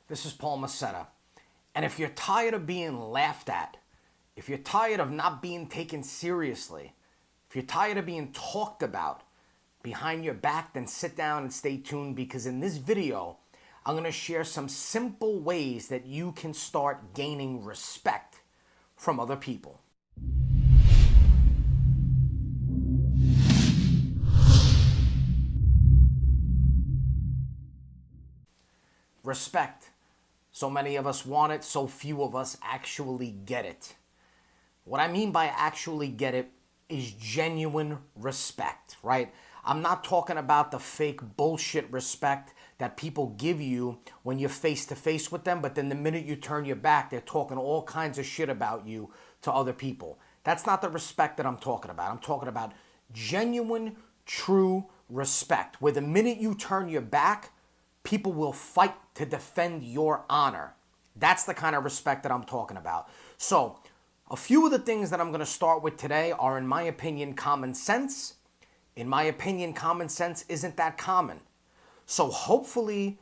This is Paul Macetta. And if you're tired of being laughed at, if you're tired of not being taken seriously, if you're tired of being talked about behind your back, then sit down and stay tuned, because in this video, I'm going to share some simple ways that you can start gaining respect from other people. Respect. So many of us want it, so few of us actually get it. What I mean by actually get it is genuine respect, right? I'm not talking about the fake bullshit respect that people give you when you're face to face with them, but then the minute you turn your back, they're talking all kinds of shit about you to other people. That's not the respect that I'm talking about. I'm talking about genuine, true respect, where the minute you turn your back, people will fight to defend your honor. That's the kind of respect that I'm talking about. So, a few of the things that I'm going to start with today are, in my opinion, common sense. In my opinion, common sense isn't that common. So hopefully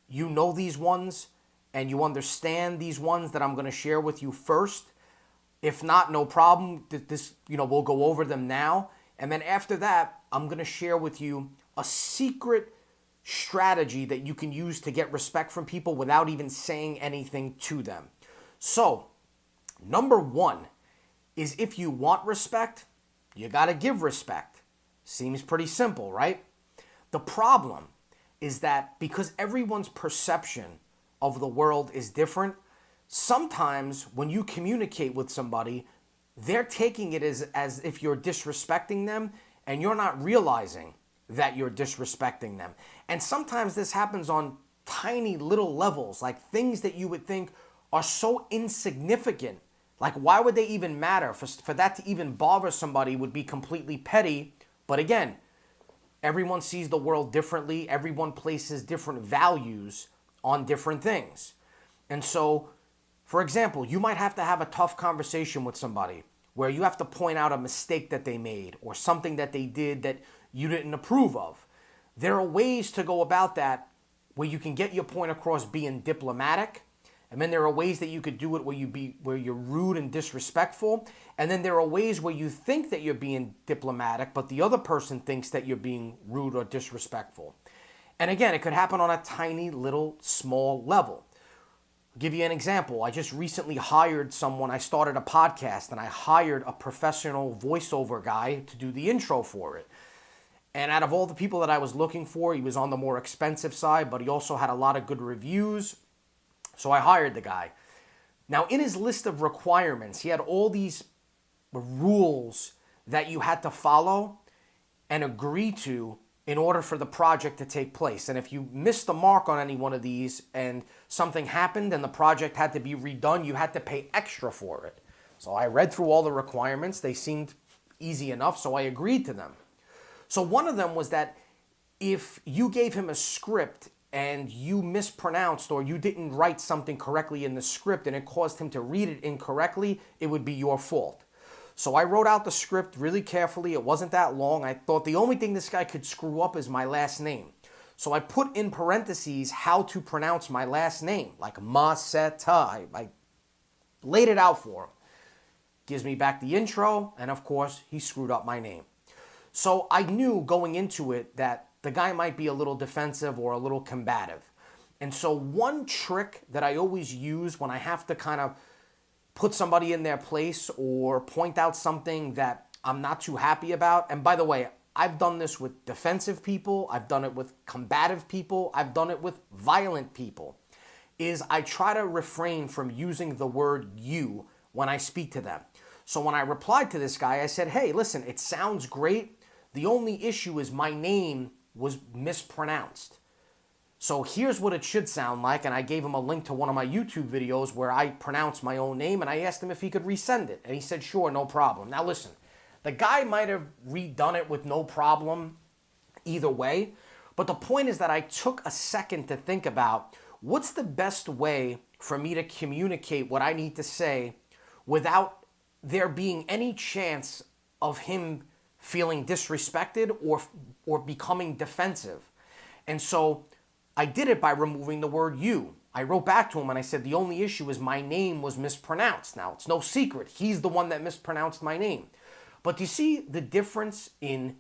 you know these ones and you understand these ones that I'm going to share with you first. If not, no problem. We'll go over them now. And then after that, I'm going to share with you a secret strategy that you can use to get respect from people without even saying anything to them. So, number one is, if you want respect, you got to give respect. Seems pretty simple, right? The problem is that because everyone's perception of the world is different, sometimes when you communicate with somebody, they're taking it as if you're disrespecting them, and you're not realizing that you're disrespecting them. And sometimes this happens on tiny little levels, like things that you would think are so insignificant. Like, why would they even matter? For that to even bother somebody would be completely petty. But again, everyone sees the world differently. Everyone places different values on different things. And so, for example, you might have to have a tough conversation with somebody where you have to point out a mistake that they made or something that they did that you didn't approve of. There are ways to go about that where you can get your point across being diplomatic. And then there are ways that you could do it where you're rude and disrespectful. And then there are ways where you think that you're being diplomatic, but the other person thinks that you're being rude or disrespectful. And again, it could happen on a tiny little small level. I'll give you an example. I just recently hired someone. I started a podcast and I hired a professional voiceover guy to do the intro for it. And out of all the people that I was looking for, he was on the more expensive side, but he also had a lot of good reviews. So I hired the guy. Now, in his list of requirements, he had all these rules that you had to follow and agree to in order for the project to take place. And if you missed the mark on any one of these and something happened and the project had to be redone, you had to pay extra for it. So I read through all the requirements. They seemed easy enough, so I agreed to them. So one of them was that if you gave him a script and you mispronounced or you didn't write something correctly in the script and it caused him to read it incorrectly, it would be your fault. So I wrote out the script really carefully. It wasn't that long. I thought the only thing this guy could screw up is my last name. So I put in parentheses how to pronounce my last name, like Macetta. I laid it out for him. Gives me back the intro, and of course, he screwed up my name. So I knew going into it that the guy might be a little defensive or a little combative. And so one trick that I always use when I have to kind of put somebody in their place or point out something that I'm not too happy about, and by the way, I've done this with defensive people, I've done it with combative people, I've done it with violent people, is I try to refrain from using the word you when I speak to them. So when I replied to this guy, I said, hey, listen, it sounds great. The only issue is my name was mispronounced. So here's what it should sound like. And I gave him a link to one of my YouTube videos where I pronounce my own name, and I asked him if he could resend it. And he said, sure, no problem. Now listen, the guy might have redone it with no problem either way. But the point is that I took a second to think about what's the best way for me to communicate what I need to say without there being any chance of him feeling disrespected or becoming defensive. And so I did it by removing the word you. I wrote back to him and I said, the only issue is my name was mispronounced. Now, it's no secret. He's the one that mispronounced my name. But do you see the difference in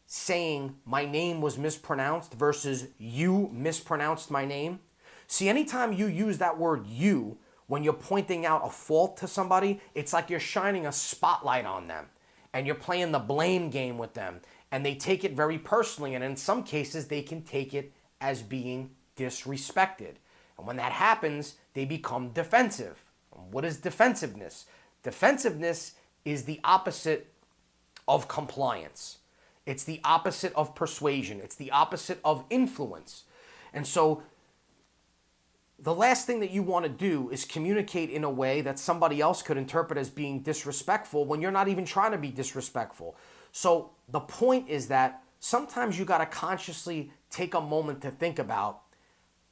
saying my name was mispronounced versus you mispronounced my name? See, anytime you use that word you, when you're pointing out a fault to somebody, it's like you're shining a spotlight on them and you're playing the blame game with them. And they take it very personally. And in some cases, they can take it as being disrespected. And when that happens, they become defensive. What is defensiveness? Defensiveness is the opposite of compliance. It's the opposite of persuasion. It's the opposite of influence. And so the last thing that you want to do is communicate in a way that somebody else could interpret as being disrespectful when you're not even trying to be disrespectful. So the point is that sometimes you got to consciously take a moment to think about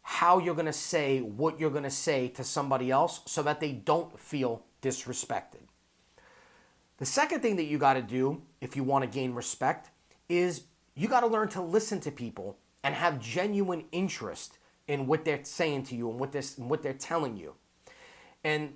how you're going to say what you're going to say to somebody else so that they don't feel disrespected. The second thing that you got to do if you want to gain respect is you got to learn to listen to people and have genuine interest in what they're saying to you and what they're telling you. And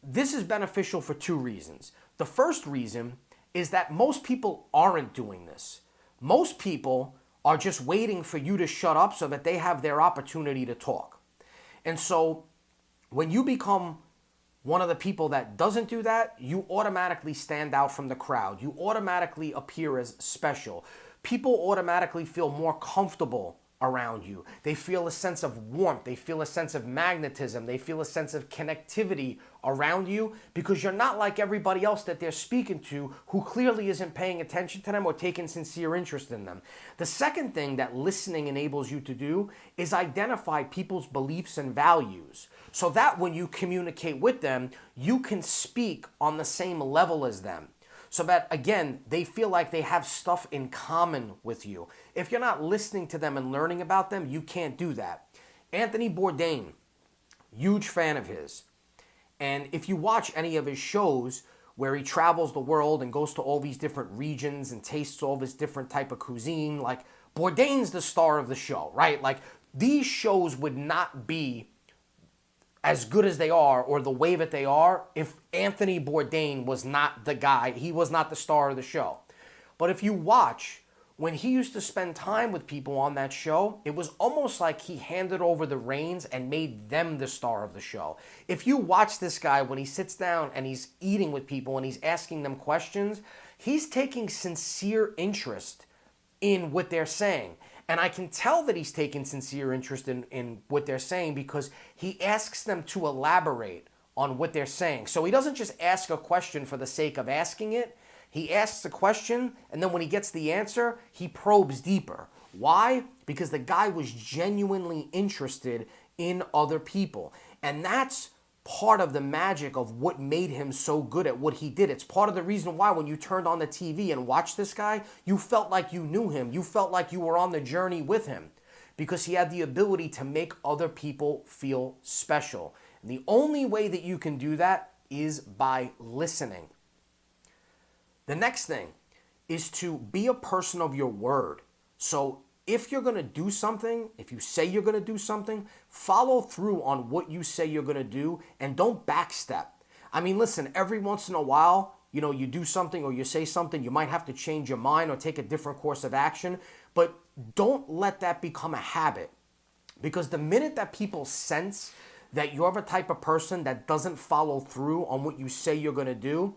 this is beneficial for two reasons. The first reason is that most people aren't doing this. Most people are just waiting for you to shut up so that they have their opportunity to talk. And so when you become one of the people that doesn't do that, you automatically stand out from the crowd. You automatically appear as special. People automatically feel more comfortable around you. They feel a sense of warmth. They feel a sense of magnetism. They feel a sense of connectivity around you because you're not like everybody else that they're speaking to who clearly isn't paying attention to them or taking sincere interest in them. The second thing that listening enables you to do is identify people's beliefs and values so that when you communicate with them, you can speak on the same level as them. So that, again, they feel like they have stuff in common with you. If you're not listening to them and learning about them, you can't do that. Anthony Bourdain, huge fan of his. And if you watch any of his shows where he travels the world and goes to all these different regions and tastes all this different type of cuisine, like Bourdain's the star of the show, right? Like these shows would not be as good as they are or the way that they are if Anthony Bourdain was not the guy. He was not the star of the show. But if you watch, when he used to spend time with people on that show, it was almost like he handed over the reins and made them the star of the show. If you watch this guy when he sits down and he's eating with people and he's asking them questions, he's taking sincere interest in what they're saying. And I can tell that he's taken sincere interest in what they're saying because he asks them to elaborate on what they're saying. So he doesn't just ask a question for the sake of asking it. He asks a question, and then when he gets the answer, he probes deeper. Why? Because the guy was genuinely interested in other people. And that's part of the magic of what made him so good at what he did. It's part of the reason why when you turned on the TV and watched this guy, you felt like you knew him. You felt like you were on the journey with him because he had the ability to make other people feel special. And the only way that you can do that is by listening. The next thing is to be a person of your word. So if you're going to do something, if you say you're going to do something, follow through on what you say you're going to do and don't backstep. I mean, listen, every once in a while, you do something or you say something, you might have to change your mind or take a different course of action, but don't let that become a habit. Because the minute that people sense that you're the type of person that doesn't follow through on what you say you're going to do,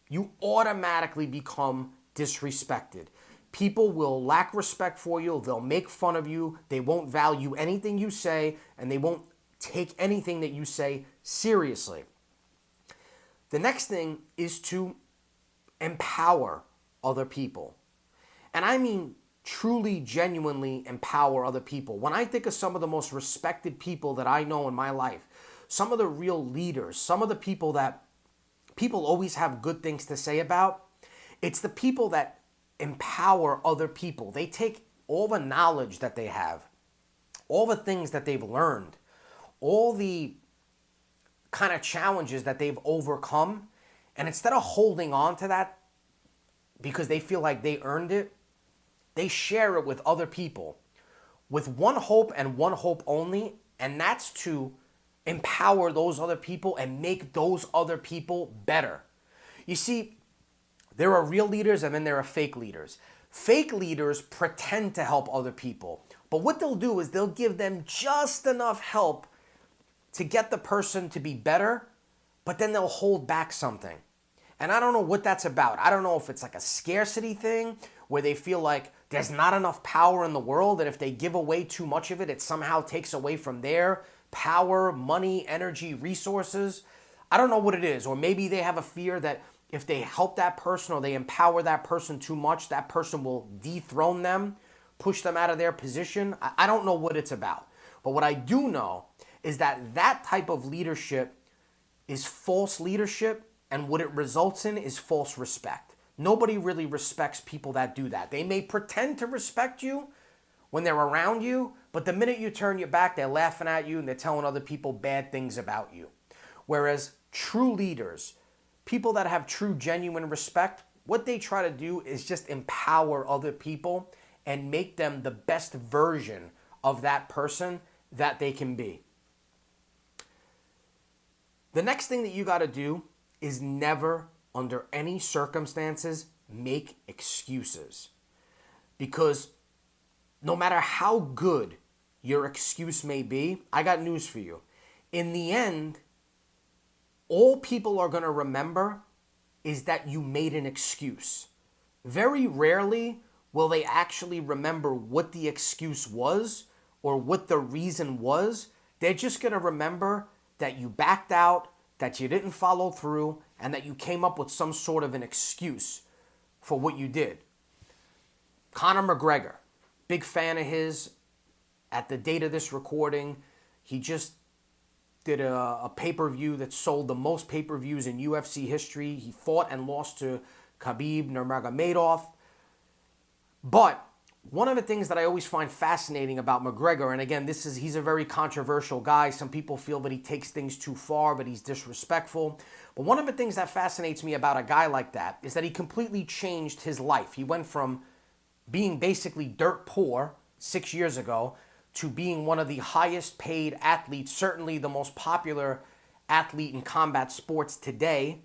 you automatically become disrespected. People will lack respect for you. They'll make fun of you. They won't value anything you say, and they won't take anything that you say seriously. The next thing is to empower other people. And I mean truly, genuinely empower other people. When I think of some of the most respected people that I know in my life, some of the real leaders, some of the people that people always have good things to say about, it's the people that empower other people. They take all the knowledge that they have, all the things that they've learned, all the kind of challenges that they've overcome, and instead of holding on to that because they feel like they earned it, they share it with other people with one hope and one hope only, and that's to empower those other people and make those other people better. You see, there are real leaders and then there are fake leaders. Fake leaders pretend to help other people, but what they'll do is they'll give them just enough help to get the person to be better, but then they'll hold back something. And I don't know what that's about. I don't know if it's like a scarcity thing where they feel like there's not enough power in the world, and if they give away too much of it, it somehow takes away from their power, money, energy, resources. I don't know what it is. Or maybe they have a fear that if they help that person or they empower that person too much, that person will dethrone them, push them out of their position. I don't know what it's about. But what I do know is that that type of leadership is false leadership, and what it results in is false respect. Nobody really respects people that do that. They may pretend to respect you when they're around you, but the minute you turn your back, they're laughing at you and they're telling other people bad things about you. Whereas true leaders, people that have true, genuine respect, what they try to do is just empower other people and make them the best version of that person that they can be. The next thing that you got to do is never, under any circumstances, make excuses. Because no matter how good your excuse may be, I got news for you. In the end, all people are going to remember is that you made an excuse. Very rarely will they actually remember what the excuse was or what the reason was. They're just going to remember that you backed out, that you didn't follow through, and that you came up with some sort of an excuse for what you did. Conor McGregor, big fan of his. At the date of this recording, he just did a pay-per-view that sold the most pay-per-views in UFC history. He fought and lost to Khabib Nurmagomedov. But one of the things that I always find fascinating about McGregor, and again, he's a very controversial guy. Some people feel that he takes things too far, but he's disrespectful. But one of the things that fascinates me about a guy like that is that he completely changed his life. He went from being basically dirt poor 6 years ago to being one of the highest paid athletes, certainly the most popular athlete in combat sports today,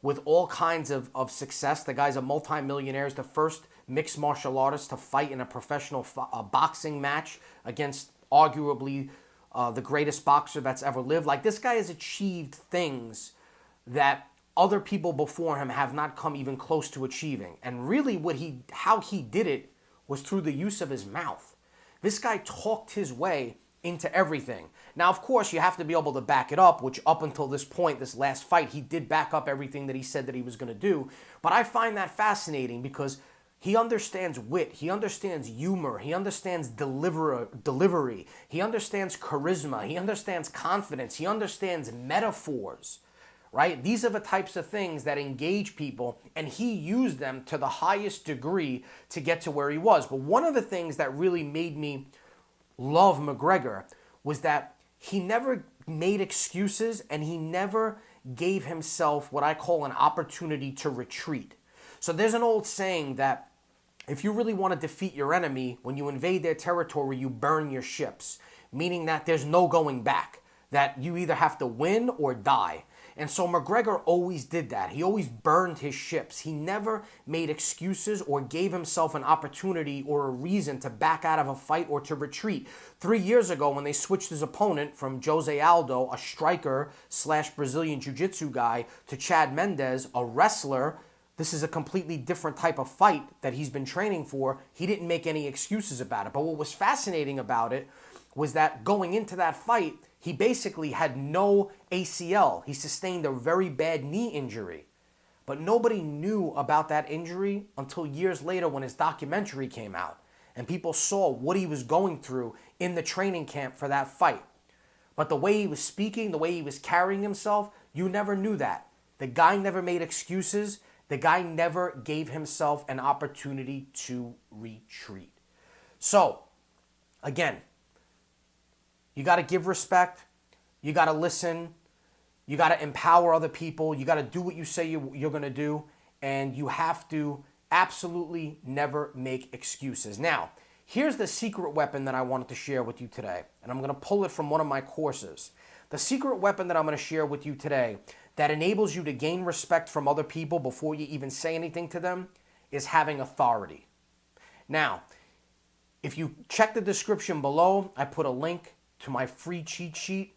with all kinds of success. The guy's a multimillionaire. He's the first mixed martial artist to fight in a professional boxing match against arguably the greatest boxer that's ever lived. Like, this guy has achieved things that other people before him have not come even close to achieving. And really how he did it was through the use of his mouth. This guy talked his way into everything. Now, of course, you have to be able to back it up, which up until this point, this last fight, he did back up everything that he said that he was going to do. But I find that fascinating because he understands wit, he understands humor, he understands delivery, he understands charisma, he understands confidence, he understands metaphors, right? These are the types of things that engage people, and he used them to the highest degree to get to where he was. But one of the things that really made me love McGregor was that he never made excuses and he never gave himself what I call an opportunity to retreat. So there's an old saying that if you really want to defeat your enemy, when you invade their territory, you burn your ships, meaning that there's no going back, that you either have to win or die. And so McGregor always did that. He always burned his ships. He never made excuses or gave himself an opportunity or a reason to back out of a fight or to retreat. 3 years ago, when they switched his opponent from Jose Aldo, a striker / Brazilian Jiu-Jitsu guy, to Chad Mendes, a wrestler, this is a completely different type of fight that he's been training for. He didn't make any excuses about it. But what was fascinating about it was that going into that fight, he basically had no ACL. He sustained a very bad knee injury. But nobody knew about that injury until years later when his documentary came out. And people saw what he was going through in the training camp for that fight. But the way he was speaking, the way he was carrying himself, you never knew that. The guy never made excuses. The guy never gave himself an opportunity to retreat. So, again, you got to give respect. You got to listen. You got to empower other people. You got to do what you say you're going to do. And you have to absolutely never make excuses. Now, Here's the secret weapon that I wanted to share with you today, and I'm going to pull it from one of my courses. The secret weapon that I'm going to share with you today that enables you to gain respect from other people before you even say anything to them is having authority. Now, if you check the description below, I put a link to my free cheat sheet,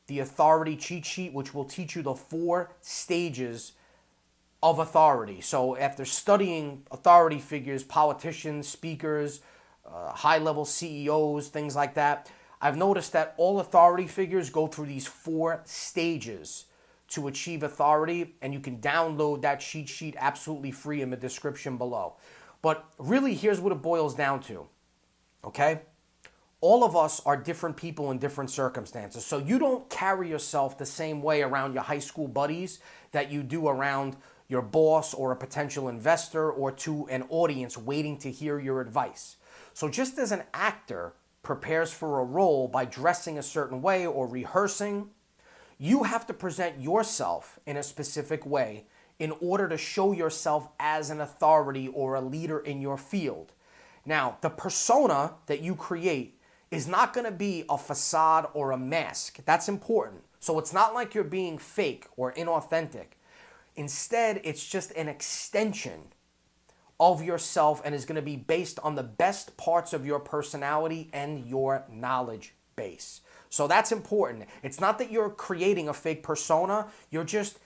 the authority cheat sheet, which will teach you the 4 stages of authority. So after studying authority figures, politicians, speakers, high-level CEOs, things like that, I've noticed that all authority figures go through these 4 stages to achieve authority, and you can download that cheat sheet absolutely free in the description below. But really, here's what it boils down to, okay? All of us are different people in different circumstances. So you don't carry yourself the same way around your high school buddies that you do around your boss or a potential investor or to an audience waiting to hear your advice. So just as an actor prepares for a role by dressing a certain way or rehearsing, you have to present yourself in a specific way in order to show yourself as an authority or a leader in your field. Now, the persona that you create is not going to be a facade or a mask. That's important. So it's not like you're being fake or inauthentic. Instead, it's just an extension of yourself and is going to be based on the best parts of your personality and your knowledge base. So that's important. It's not that you're creating a fake persona. You're just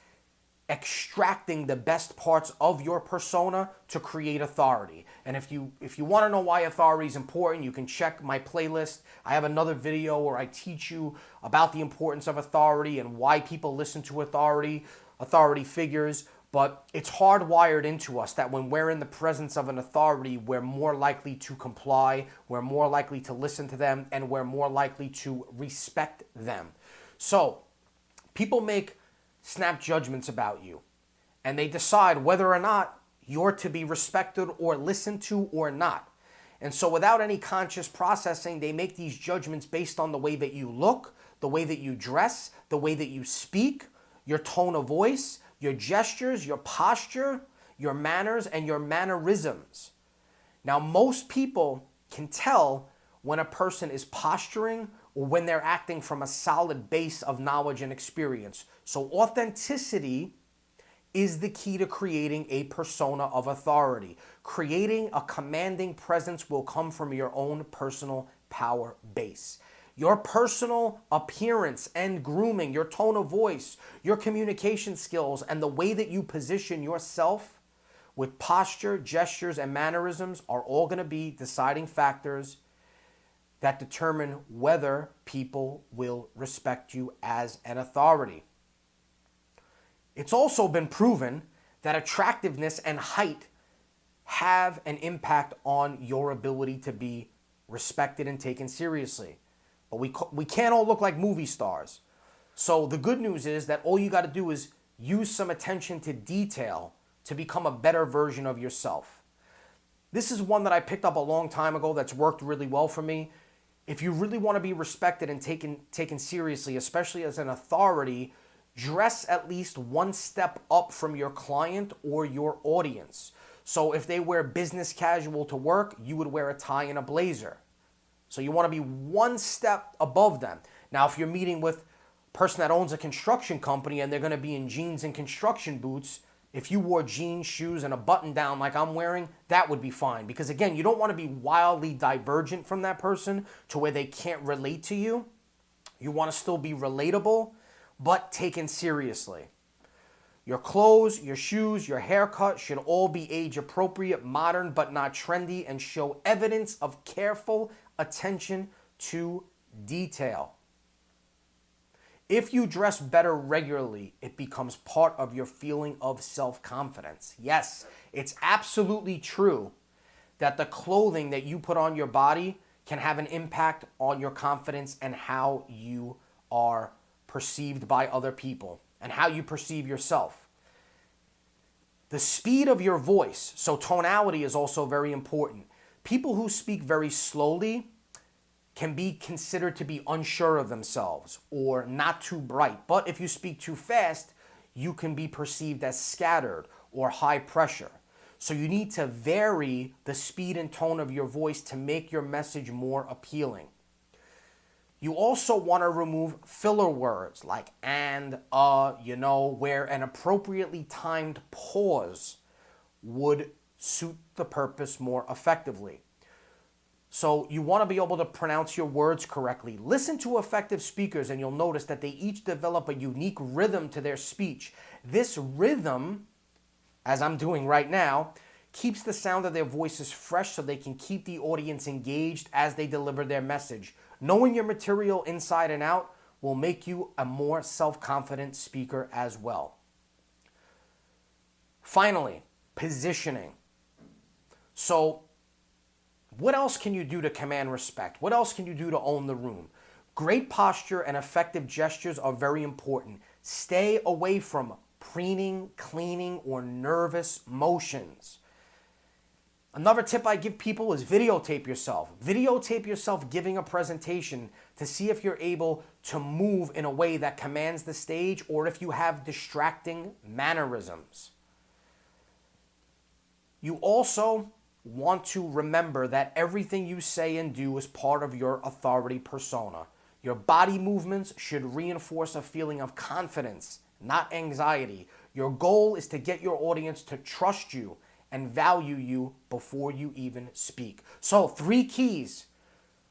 extracting the best parts of your persona to create authority. And if you want to know why authority is important, you can check my playlist. I have another video where I teach you about the importance of authority and why people listen to authority figures. But it's hardwired into us that when we're in the presence of an authority, we're more likely to comply, we're more likely to listen to them, and we're more likely to respect them. So people make snap judgments about you, and they decide whether or not you're to be respected or listened to or not. And so without any conscious processing, they make these judgments based on the way that you look, the way that you dress, the way that you speak, your tone of voice, your gestures, your posture, your manners, and your mannerisms. Now, most people can tell when a person is posturing or when they're acting from a solid base of knowledge and experience. So authenticity is the key to creating a persona of authority. Creating a commanding presence will come from your own personal power base. Your personal appearance and grooming, your tone of voice, your communication skills, and the way that you position yourself with posture, gestures, and mannerisms are all going to be deciding factors that determine whether people will respect you as an authority. It's also been proven that attractiveness and height have an impact on your ability to be respected and taken seriously. But we can't all look like movie stars. So the good news is that all you got to do is use some attention to detail to become a better version of yourself. This is one that I picked up a long time ago that's worked really well for me. If you really want to be respected and taken seriously, especially as an authority, dress at least one step up from your client or your audience. So if they wear business casual to work, you would wear a tie and a blazer. So you want to be one step above them. Now, if you're meeting with a person that owns a construction company and they're going to be in jeans and construction boots, if you wore jeans, shoes, and a button down like I'm wearing, that would be fine. Because again, you don't want to be wildly divergent from that person to where they can't relate to you. You want to still be relatable, but taken seriously. Your clothes, your shoes, your haircut should all be age appropriate, modern, but not trendy, and show evidence of careful attention to detail. If you dress better regularly, it becomes part of your feeling of self-confidence. Yes, it's absolutely true that the clothing that you put on your body can have an impact on your confidence and how you are perceived by other people and how you perceive yourself. The speed of your voice, so tonality is also very important. People who speak very slowly can be considered to be unsure of themselves or not too bright. But if you speak too fast, you can be perceived as scattered or high pressure. So you need to vary the speed and tone of your voice to make your message more appealing. You also want to remove filler words like and, where an appropriately timed pause would suit the purpose more effectively. So you want to be able to pronounce your words correctly. Listen to effective speakers and you'll notice that they each develop a unique rhythm to their speech. This rhythm, as I'm doing right now, keeps the sound of their voices fresh so they can keep the audience engaged as they deliver their message. Knowing your material inside and out will make you a more self-confident speaker as well. Finally, positioning. So, what else can you do to command respect? What else can you do to own the room? Great posture and effective gestures are very important. Stay away from preening, cleaning, or nervous motions. Another tip I give people is videotape yourself. Videotape yourself giving a presentation to see if you're able to move in a way that commands the stage or if you have distracting mannerisms. You also want to remember that everything you say and do is part of your authority persona. Your body movements should reinforce a feeling of confidence, not anxiety. Your goal is to get your audience to trust you and value you before you even speak. So 3 keys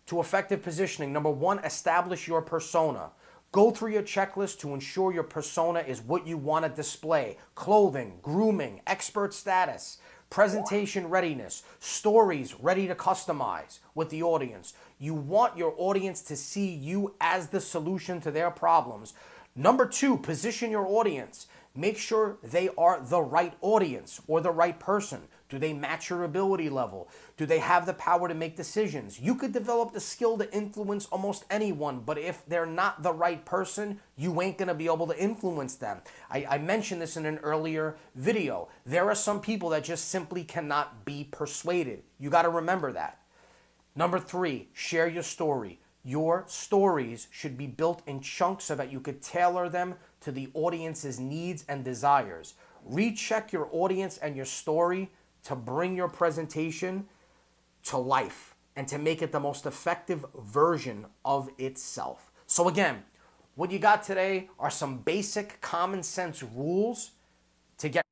to effective positioning. Number 1, establish your persona. Go through your checklist to ensure your persona is what you want to display. Clothing, grooming, expert status, presentation readiness, stories ready to customize with the audience. You want your audience to see you as the solution to their problems. Number 2, position your audience. Make sure they are the right audience or the right person. Do they match your ability level? Do they have the power to make decisions? You could develop the skill to influence almost anyone, but if they're not the right person, you ain't gonna be able to influence them. I mentioned this in an earlier video. There are some people that just simply cannot be persuaded. You gotta remember that. Number 3, share your story. Your stories should be built in chunks so that you could tailor them to the audience's needs and desires. Recheck your audience and your story to bring your presentation to life and to make it the most effective version of itself. So again, what you got today are some basic common sense rules to get